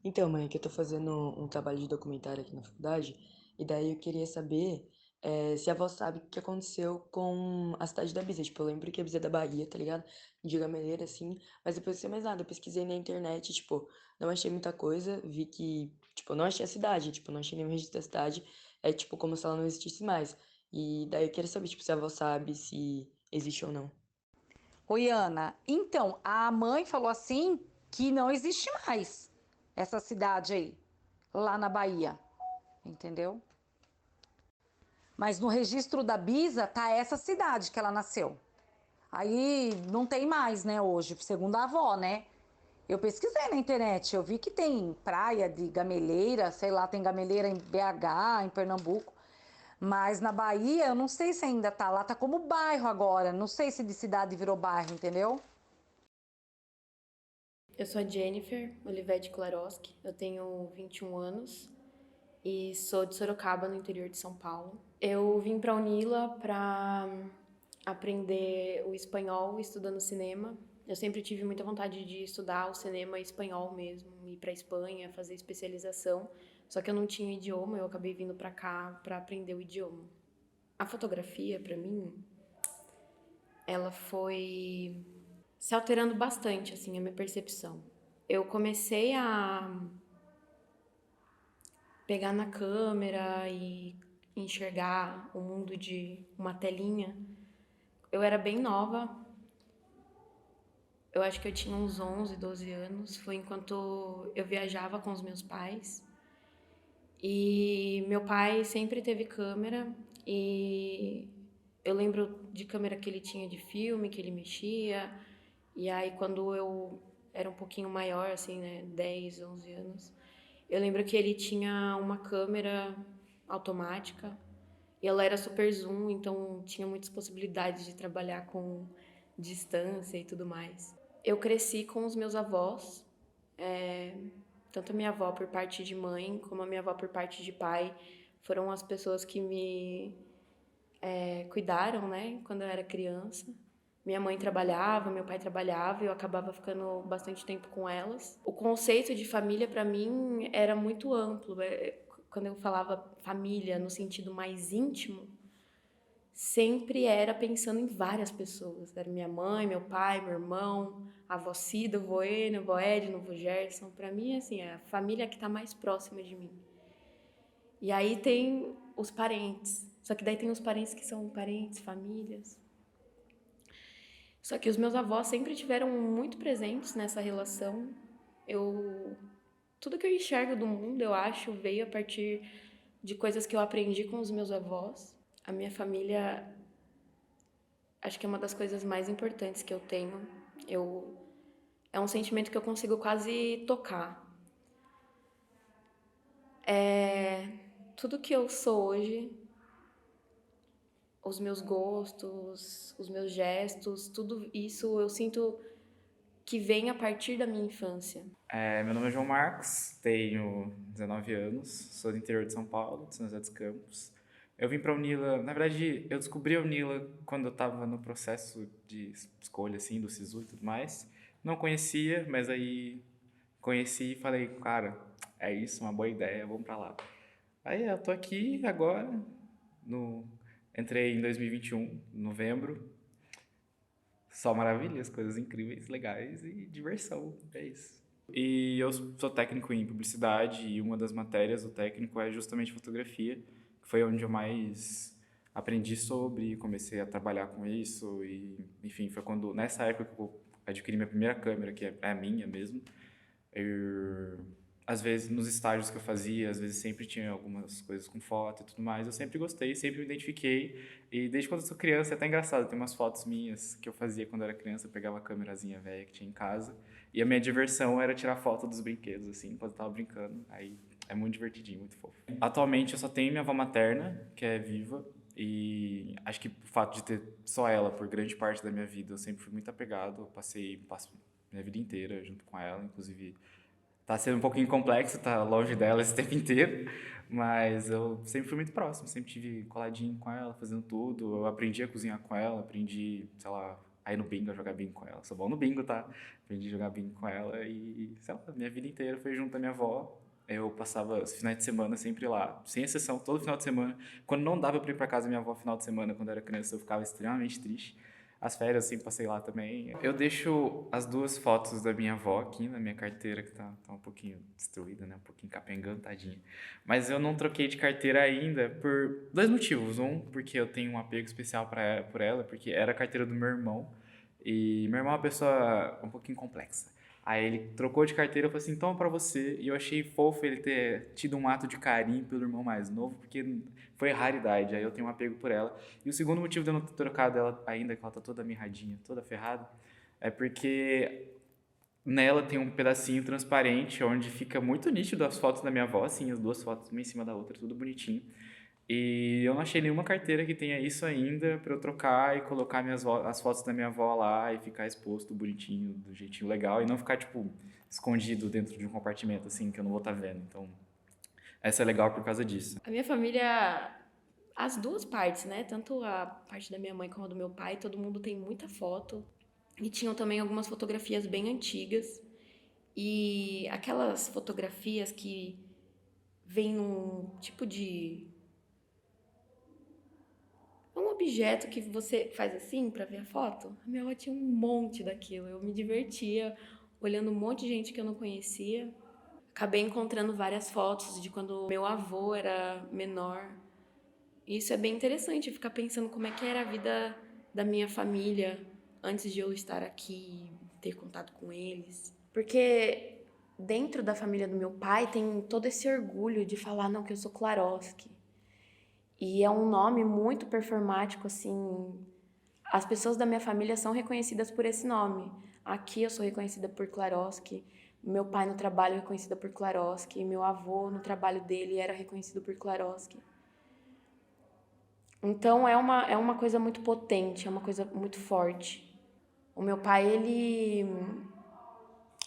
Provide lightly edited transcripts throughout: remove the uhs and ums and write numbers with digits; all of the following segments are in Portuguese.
Então, mãe, que eu tô fazendo um trabalho de documentário aqui na faculdade, e daí eu queria saber se a avó sabe o que aconteceu com a cidade da Bisa. Tipo, eu lembro que a Bisa é da Bahia, tá ligado? De Gameleira, assim, mas depois não sei mais nada. Eu pesquisei na internet, tipo, não achei muita coisa, vi que, tipo, não achei a cidade, tipo, não achei nenhum registro da cidade. É, tipo, como se ela não existisse mais. E daí eu queria saber, tipo, se a avó sabe se existe ou não. Oi, Ana. Então, a mãe falou assim que não existe mais essa cidade aí, lá na Bahia, entendeu? Mas no registro da Bisa tá essa cidade que ela nasceu. Aí não tem mais, né, hoje, segundo a avó, né? Eu pesquisei na internet, eu vi que tem praia de Gameleira, sei lá, tem Gameleira em BH, em Pernambuco. Mas na Bahia, eu não sei se ainda tá lá, tá como bairro agora. Não sei se de cidade virou bairro, entendeu? Eu sou a Jennifer Olivetti Klaroski, eu tenho 21 anos e sou de Sorocaba, no interior de São Paulo. Eu vim para Unila para aprender o espanhol estudando cinema. Eu sempre tive muita vontade de estudar o cinema espanhol mesmo, ir para Espanha, fazer especialização. Só que eu não tinha idioma, eu acabei vindo para cá para aprender o idioma. A fotografia, para mim, ela foi se alterando bastante, assim, a minha percepção. Eu comecei a pegar na câmera e enxergar o mundo de uma telinha. Eu era bem nova, eu acho que eu tinha uns 11, 12 anos. Foi enquanto eu viajava com os meus pais. E meu pai sempre teve câmera e eu lembro de câmera que ele tinha de filme, que ele mexia. E aí quando eu era um pouquinho maior, assim, né, 10, 11 anos, eu lembro que ele tinha uma câmera automática e ela era super zoom, então tinha muitas possibilidades de trabalhar com distância e tudo mais. Eu cresci com os meus avós, tanto a minha avó por parte de mãe como a minha avó por parte de pai foram as pessoas que me cuidaram, né, quando eu era criança. Minha mãe trabalhava, meu pai trabalhava, e eu acabava ficando bastante tempo com elas. O conceito de família para mim era muito amplo. Quando eu falava família no sentido mais íntimo, sempre era pensando em várias pessoas. Era minha mãe, meu pai, meu irmão, a avó Cida, o vô Eno, o vô Edno, o vô Gerson. Para mim, assim, é a família que está mais próxima de mim. E aí tem os parentes. Só que daí tem os parentes que são parentes, famílias. Só que os meus avós sempre tiveram muito presentes nessa relação. Eu tudo que eu enxergo do mundo, eu acho, veio a partir de coisas que eu aprendi com os meus avós. A minha família, acho que é uma das coisas mais importantes que eu tenho. Eu é um sentimento que eu consigo quase tocar. Tudo que eu sou hoje, os meus gostos, os meus gestos, tudo isso eu sinto que vem a partir da minha infância. Meu nome é João Marcos, tenho 19 anos, sou do interior de São Paulo, de São José dos Campos. Eu vim para a Unila, na verdade, eu descobri a Unila quando eu estava no processo de escolha, assim, do SISU e tudo mais. Não conhecia, mas aí conheci e falei, cara, é isso, uma boa ideia, vamos para lá. Aí eu tô aqui agora, no... entrei em 2021, em novembro, só maravilhas, coisas incríveis, legais e diversão, é isso. E eu sou técnico em publicidade e uma das matérias do técnico é justamente fotografia, que foi onde eu mais aprendi sobre, comecei a trabalhar com isso e, enfim, foi quando nessa época que eu adquiri minha primeira câmera, que é a minha mesmo. Eu, às vezes, nos estágios que eu fazia, às vezes sempre tinha algumas coisas com foto e tudo mais. Eu sempre gostei, sempre me identifiquei. E desde quando eu sou criança, é até engraçado, tem umas fotos minhas que eu fazia quando eu era criança. Eu pegava a câmerazinha velha que tinha em casa. E a minha diversão era tirar foto dos brinquedos, assim, enquanto eu tava brincando. Aí é muito divertidinho, muito fofo. Atualmente eu só tenho minha avó materna, que é viva. E acho que o fato de ter só ela por grande parte da minha vida, eu sempre fui muito apegado. Eu passo minha vida inteira junto com ela, inclusive tá sendo um pouquinho complexo, tá longe dela esse tempo inteiro, mas eu sempre fui muito próximo, sempre tive coladinho com ela, fazendo tudo. Eu aprendi a cozinhar com ela, aprendi, sei lá, a ir no bingo, a jogar bingo com ela. Sou bom no bingo, tá? Aprendi a jogar bingo com ela e, sei lá, minha vida inteira foi junto à minha avó. Eu passava os finais de semana sempre lá, sem exceção, todo final de semana. Quando não dava pra ir pra casa da minha avó final de semana, quando eu era criança, eu ficava extremamente triste. As férias, assim, passei lá também. Eu deixo as 2 fotos da minha avó aqui na minha carteira, que tá um pouquinho destruída, né? Um pouquinho capengando, tadinha. Mas eu não troquei de carteira ainda por 2 motivos. Um, porque eu tenho um apego especial por ela, porque era a carteira do meu irmão. E meu irmão é uma pessoa um pouquinho complexa. Aí ele trocou de carteira, eu falei assim, toma pra você. E eu achei fofo ele ter tido um ato de carinho pelo irmão mais novo, porque foi raridade, aí eu tenho um apego por ela. E o segundo motivo de eu não ter trocado ela ainda, que ela tá toda mirradinha, toda ferrada, é porque nela tem um pedacinho transparente, onde fica muito nítido as fotos da minha avó, assim, as 2 fotos, uma em cima da outra, tudo bonitinho. E eu não achei nenhuma carteira que tenha isso ainda pra eu trocar e colocar as fotos da minha avó lá e ficar exposto bonitinho, do jeitinho legal, e não ficar, tipo, escondido dentro de um compartimento, assim, que eu não vou estar vendo. Então, essa é legal por causa disso. A minha família, as duas partes, né? Tanto a parte da minha mãe como a do meu pai, todo mundo tem muita foto. E tinham também algumas fotografias bem antigas. E aquelas fotografias que vem num tipo de. Um objeto que você faz assim pra ver a foto. A minha avó tinha um monte daquilo. Eu me divertia olhando um monte de gente que eu não conhecia. Acabei encontrando várias fotos de quando meu avô era menor. E isso é bem interessante, ficar pensando como é que era a vida da minha família antes de eu estar aqui, ter contato com eles. Porque dentro da família do meu pai tem todo esse orgulho de falar, não, que eu sou Klaroski. E é um nome muito performático, assim. As pessoas da minha família são reconhecidas por esse nome. Aqui eu sou reconhecida por Klaroski. Meu pai no trabalho é reconhecido por Klaroski. Meu avô no trabalho dele era reconhecido por Klaroski. Então é uma coisa muito potente, é uma coisa muito forte. O meu pai, ele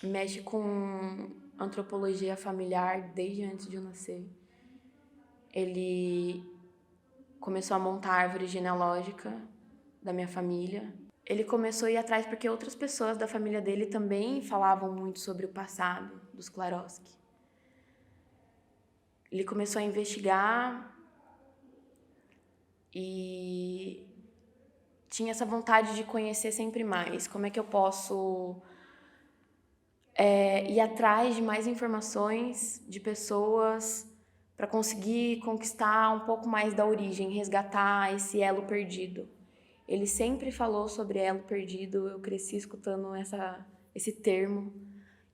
mexe com antropologia familiar desde antes de eu nascer. Ele começou a montar a árvore genealógica da minha família. Ele começou a ir atrás porque outras pessoas da família dele também falavam muito sobre o passado dos Klaroski. Ele começou a investigar e tinha essa vontade de conhecer sempre mais. Como é que eu posso ir atrás de mais informações de pessoas para conseguir conquistar um pouco mais da origem, resgatar esse elo perdido. Ele sempre falou sobre elo perdido, eu cresci escutando esse termo.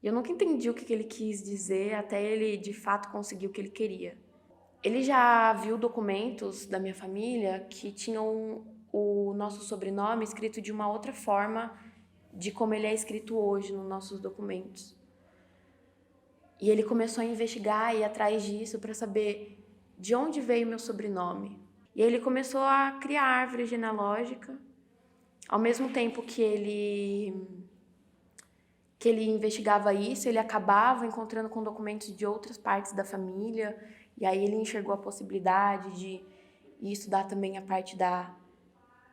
E eu nunca entendi o que ele quis dizer até ele, de fato, conseguir o que ele queria. Ele já viu documentos da minha família que tinham o nosso sobrenome escrito de uma outra forma de como ele é escrito hoje nos nossos documentos. E ele começou a investigar e ir atrás disso para saber de onde veio meu sobrenome. E aí ele começou a criar árvore genealógica, ao mesmo tempo que ele investigava isso, ele acabava encontrando com documentos de outras partes da família, e aí ele enxergou a possibilidade de ir estudar também a parte da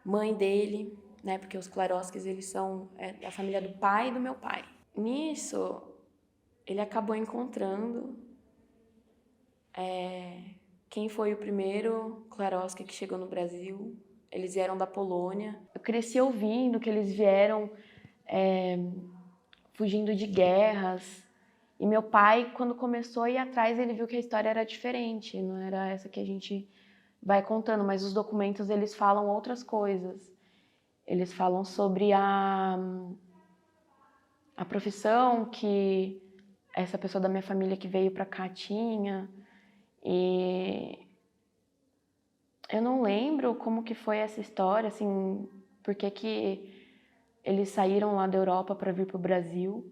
mãe dele, né? Porque os Klaroskis, eles são da família do pai e do meu pai. Nisso, ele acabou encontrando quem foi o primeiro Klaroski que chegou no Brasil. Eles vieram da Polônia. Eu cresci ouvindo que eles vieram fugindo de guerras. E meu pai, quando começou a ir atrás, ele viu que a história era diferente, não era essa que a gente vai contando, mas os documentos, eles falam outras coisas. Eles falam sobre a profissão que essa pessoa da minha família que veio para cá tinha. E eu não lembro como que foi essa história, assim, por que eles saíram lá da Europa para vir para o Brasil.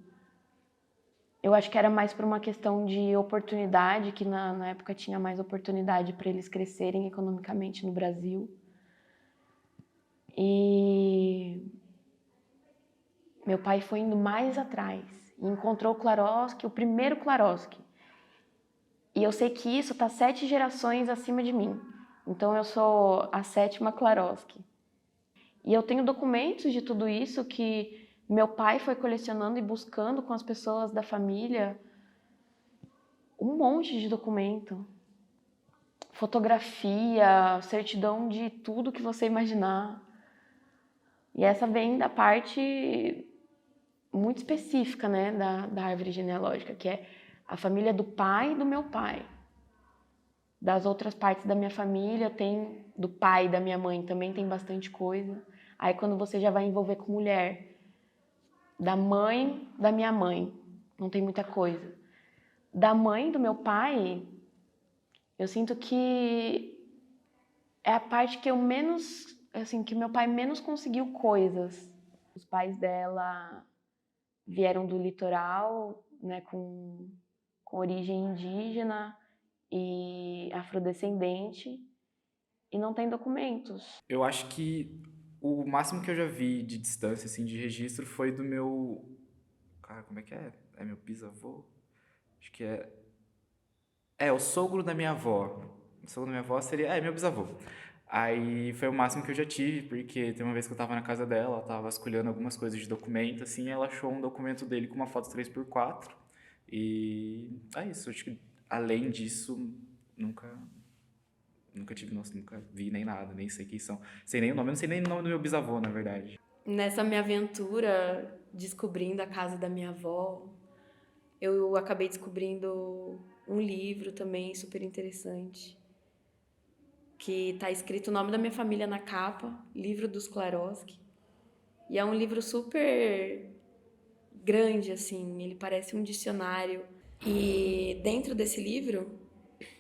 Eu acho que era mais por uma questão de oportunidade, que na época tinha mais oportunidade para eles crescerem economicamente no Brasil. E meu pai foi indo mais atrás e encontrou o Klaroski, o primeiro Klaroski. E eu sei que isso está 7 gerações acima de mim. Então eu sou a 7ª Klaroski. E eu tenho documentos de tudo isso que meu pai foi colecionando e buscando com as pessoas da família, um monte de documento. Fotografia, certidão de tudo que você imaginar. E essa vem da parte muito específica, né, da árvore genealógica, que é a família do pai do meu pai. Das outras partes da minha família, tem do pai da minha mãe também tem bastante coisa. Aí quando você já vai envolver com mulher, da mãe da minha mãe, não tem muita coisa. Da mãe do meu pai, eu sinto que é a parte que eu menos, assim, que meu pai menos conseguiu coisas. Os pais dela vieram do litoral, né, com origem indígena e afrodescendente, e não tem documentos. Eu acho que o máximo que eu já vi de distância, assim, de registro foi do meu... Cara, como é que é? É meu bisavô? Acho que é... É, o sogro da minha avó. O sogro da minha avó seria... É, meu bisavô. Aí foi o máximo que eu já tive, porque tem uma vez que eu tava na casa dela, ela tava vasculhando algumas coisas de documento, assim, e ela achou um documento dele com uma foto 3x4. E é isso, acho que além disso, nunca, nunca tive, nossa, nunca vi nem nada, nem sei quem são. Sei nem o nome, eu não sei nem o nome do meu bisavô, na verdade. Nessa minha aventura, descobrindo a casa da minha avó, eu acabei descobrindo um livro também super interessante, que tá escrito o nome da minha família na capa, Livro dos Klaroski. E é um livro super grande, assim, ele parece um dicionário. E dentro desse livro,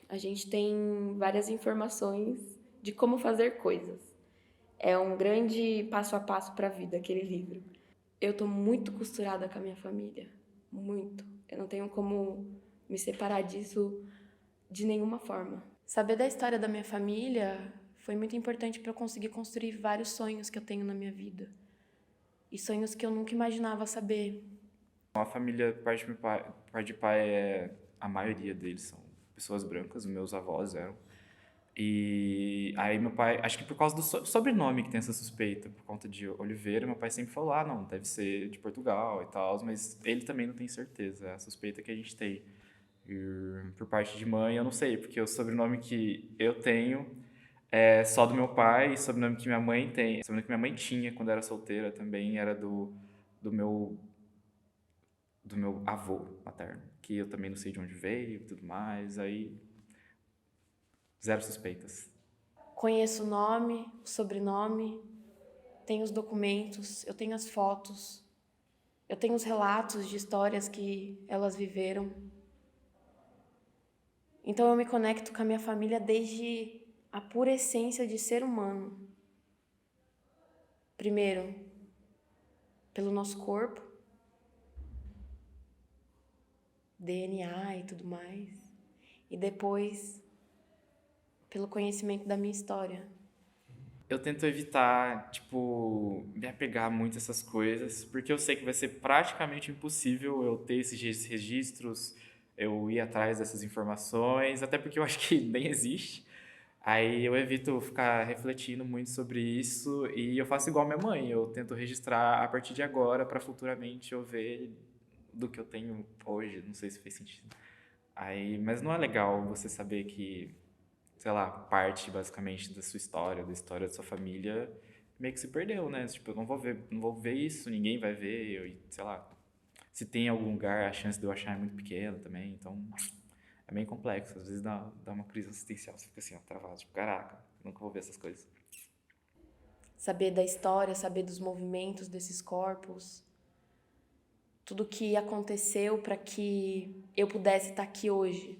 a gente tem várias informações de como fazer coisas. É um grande passo a passo para a vida, aquele livro. Eu tô muito costurada com a minha família, muito. Eu não tenho como me separar disso de nenhuma forma. Saber da história da minha família foi muito importante para eu conseguir construir vários sonhos que eu tenho na minha vida. E sonhos que eu nunca imaginava saber. A família, parte de pai, a maioria deles são pessoas brancas, os meus avós eram. E aí meu pai, acho que por causa do sobrenome que tem essa suspeita, por conta de Oliveira, meu pai sempre falou, ah, não, deve ser de Portugal e tal, mas ele também não tem certeza, é a suspeita que a gente tem. E por parte de mãe, eu não sei, porque o sobrenome que eu tenho é só do meu pai, e o sobrenome que minha mãe tem, o sobrenome que minha mãe tinha quando era solteira também era do meu do meu avô materno, que eu também não sei de onde veio e tudo mais, aí zero suspeitas. Conheço o nome, o sobrenome, tenho os documentos, eu tenho as fotos, eu tenho os relatos de histórias que elas viveram. Então eu me conecto com a minha família desde a pura essência de ser humano. Primeiro, pelo nosso corpo, DNA e tudo mais. E depois, pelo conhecimento da minha história. Eu tento evitar, tipo, me apegar muito a essas coisas, porque eu sei que vai ser praticamente impossível eu ter esses registros, eu ir atrás dessas informações, até porque eu acho que nem existe. Aí eu evito ficar refletindo muito sobre isso e eu faço igual minha mãe, eu tento registrar a partir de agora para futuramente eu ver do que eu tenho hoje, não sei se fez sentido. Aí, mas não é legal você saber que, sei lá, parte basicamente da sua história, da história da sua família, meio que se perdeu, né? Tipo, eu não vou ver isso, ninguém vai ver, eu, sei lá, se tem em algum lugar, a chance de eu achar é muito pequena também, então é meio complexo. Às vezes dá uma crise existencial, você fica assim, ó, travado, tipo, caraca, nunca vou ver essas coisas. Saber da história, saber dos movimentos desses corpos, tudo que aconteceu para que eu pudesse estar aqui hoje.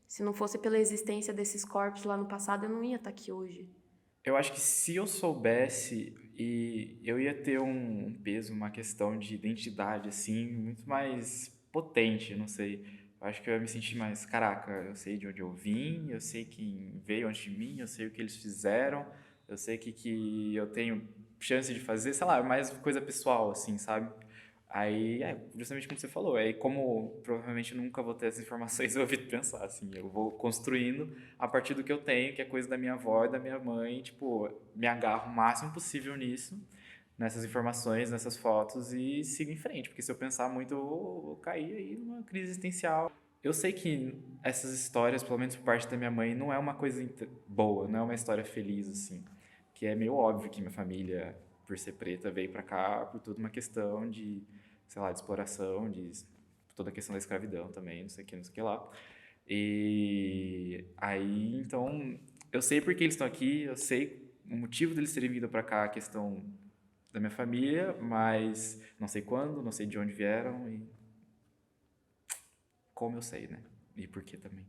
Se não fosse pela existência desses corpos lá no passado, eu não ia estar aqui hoje. Eu acho que se eu soubesse, e eu ia ter um peso, uma questão de identidade, assim, muito mais potente, não sei. Eu acho que eu ia me sentir mais, caraca, eu sei de onde eu vim, eu sei quem veio antes de mim, eu sei o que eles fizeram, eu sei que eu tenho chance de fazer, sei lá, mais coisa pessoal, assim, sabe? Aí, justamente como você falou, aí como provavelmente eu nunca vou ter essas informações, eu evito pensar, assim, eu vou construindo a partir do que eu tenho, que é coisa da minha avó e da minha mãe, tipo, me agarro o máximo possível nisso, nessas informações, nessas fotos e sigo em frente, porque se eu pensar muito, eu vou cair aí numa crise existencial. Eu sei que essas histórias, pelo menos por parte da minha mãe, não é uma coisa boa, não é uma história feliz, assim, que é meio óbvio que minha família, por ser preta, veio pra cá por toda uma questão de, sei lá, de exploração, de toda a questão da escravidão também, não sei o que, não sei o que lá. E aí, então, eu sei por que eles estão aqui, eu sei o motivo deles terem vindo pra cá, a questão da minha família, mas não sei quando, não sei de onde vieram e como eu sei, né? E por que também.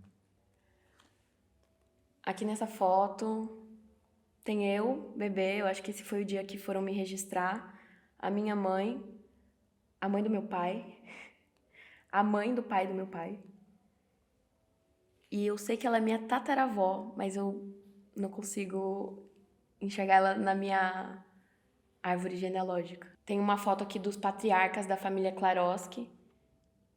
Aqui nessa foto tem eu, bebê, eu acho que esse foi o dia que foram me registrar, a minha mãe, a mãe do meu pai, a mãe do pai do meu pai. E eu sei que ela é minha tataravó, mas eu não consigo enxergar ela na minha árvore genealógica. Tem uma foto aqui dos patriarcas da família Klaroski.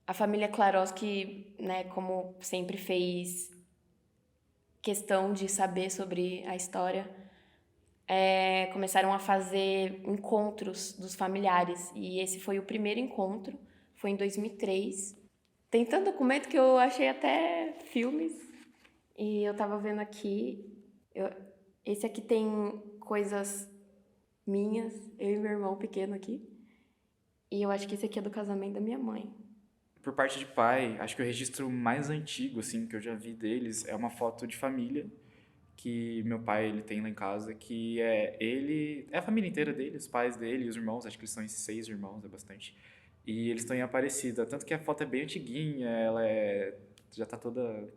A família Klaroski, né, como sempre fez questão de saber sobre a história, começaram a fazer encontros dos familiares. E esse foi o primeiro encontro, foi em 2003. Tem tanto documento que eu achei até filmes. E eu tava vendo aqui, esse aqui tem coisas minhas, eu e meu irmão pequeno aqui. E eu acho que esse aqui é do casamento da minha mãe. Por parte de pai, acho que o registro mais antigo, assim, que eu já vi deles é uma foto de família que meu pai ele tem lá em casa, que é ele, é a família inteira dele, os pais dele, os irmãos, acho que eles são em 6 irmãos, é bastante. E eles estão em Aparecida, tanto que a foto é bem antiguinha, ela já tá toda,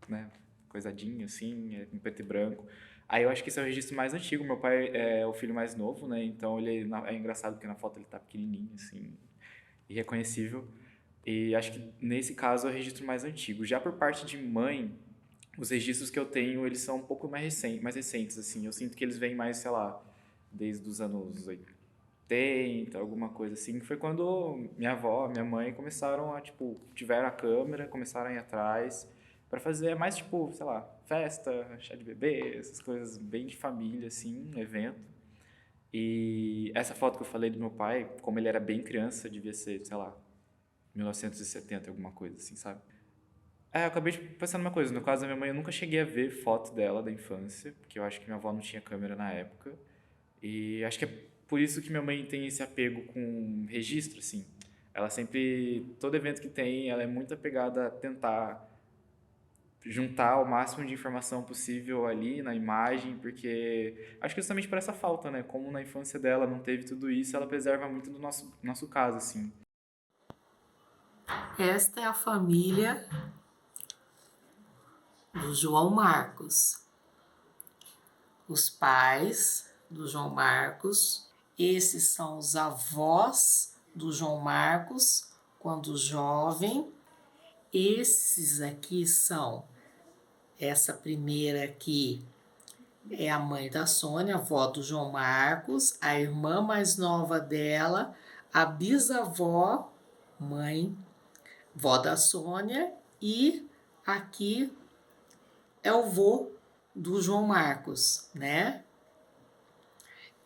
né, coisadinha assim, em preto e branco. Aí eu acho que esse é o registro mais antigo. Meu pai é o filho mais novo, né? Então ele é engraçado porque na foto ele tá pequenininho assim, irreconhecível. E acho que nesse caso é o registro mais antigo. Já por parte de mãe, os registros que eu tenho, eles são um pouco mais recentes, assim. Eu sinto que eles vêm mais, sei lá, desde os anos 80, alguma coisa assim. Foi quando minha avó, minha mãe começaram a, tipo, tiveram a câmera, começaram a ir atrás para fazer mais, tipo, sei lá, festa, chá de bebê, essas coisas bem de família, assim, evento. E essa foto que eu falei do meu pai, como ele era bem criança, devia ser, sei lá, 1970, alguma coisa assim, sabe? Eu acabei de pensar numa coisa. No caso da minha mãe, eu nunca cheguei a ver foto dela da infância, porque eu acho que minha avó não tinha câmera na época. E acho que é por isso que minha mãe tem esse apego com registro, assim. Ela sempre, todo evento que tem, ela é muito apegada a tentar juntar o máximo de informação possível ali na imagem, porque acho que justamente por essa falta, né? Como na infância dela não teve tudo isso, ela preserva muito do nosso caso, assim. Esta é a família do João Marcos. Os pais do João Marcos, esses são os avós do João Marcos quando jovem. Esses aqui são, essa primeira aqui é a mãe da Sônia, a avó do João Marcos, a irmã mais nova dela, a bisavó, mãe, vó da Sônia, e aqui é o vô do João Marcos, né?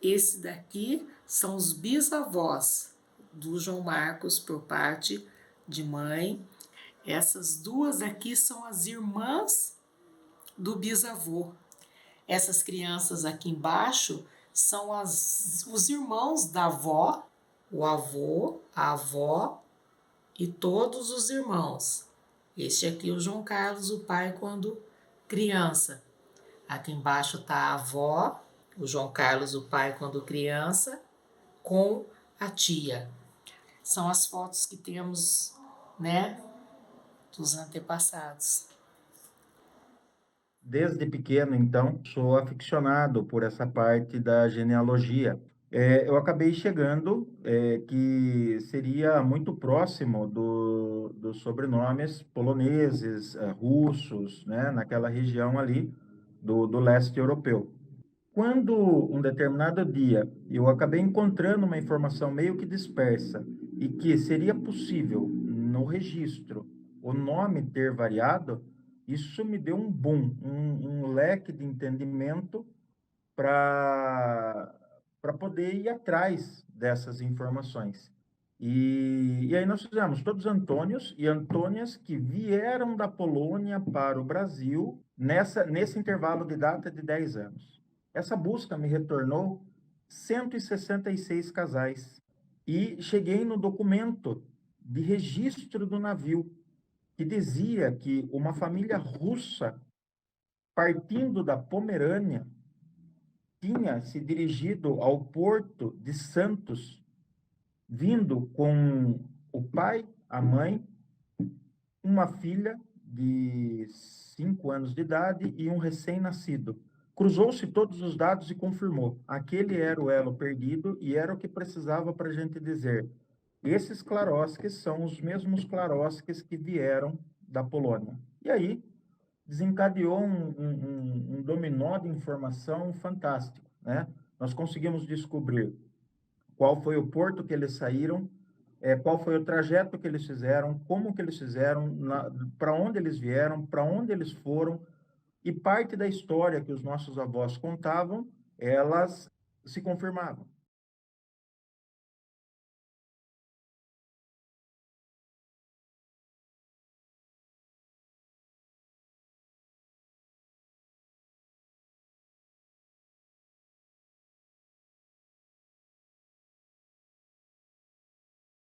Esse daqui são os bisavós do João Marcos por parte de mãe. Essas duas aqui são as irmãs do bisavô. Essas crianças aqui embaixo são os irmãos da avó, o avô, a avó e todos os irmãos. Este aqui é o João Carlos, o pai, quando criança. Aqui embaixo está a avó, o João Carlos, o pai, quando criança, com a tia. São as fotos que temos, né, dos antepassados. Desde pequeno, então, sou aficionado por essa parte da genealogia. Eu acabei chegando que seria muito próximo dos sobrenomes poloneses, russos, né, naquela região ali do leste europeu. Quando um determinado dia eu acabei encontrando uma informação meio que dispersa e que seria possível, no registro, o nome ter variado, isso me deu um boom, um leque de entendimento para poder ir atrás dessas informações. E aí nós fizemos todos Antônios e Antônias que vieram da Polônia para o Brasil nesse intervalo de data de 10 anos. Essa busca me retornou 166 casais. E cheguei no documento de registro do navio, que dizia que uma família russa, partindo da Pomerânia, tinha se dirigido ao porto de Santos, vindo com o pai, a mãe, uma filha de 5 anos de idade e um recém-nascido. Cruzou-se todos os dados e confirmou. Aquele era o elo perdido e era o que precisava para a gente dizer. Esses Klaroskis são os mesmos Klaroskis que vieram da Polônia. E aí desencadeou um dominó de informação fantástico, né? Nós conseguimos descobrir qual foi o porto que eles saíram, qual foi o trajeto que eles fizeram, como que eles fizeram, para onde eles vieram, para onde eles foram, e parte da história que os nossos avós contavam, elas se confirmavam.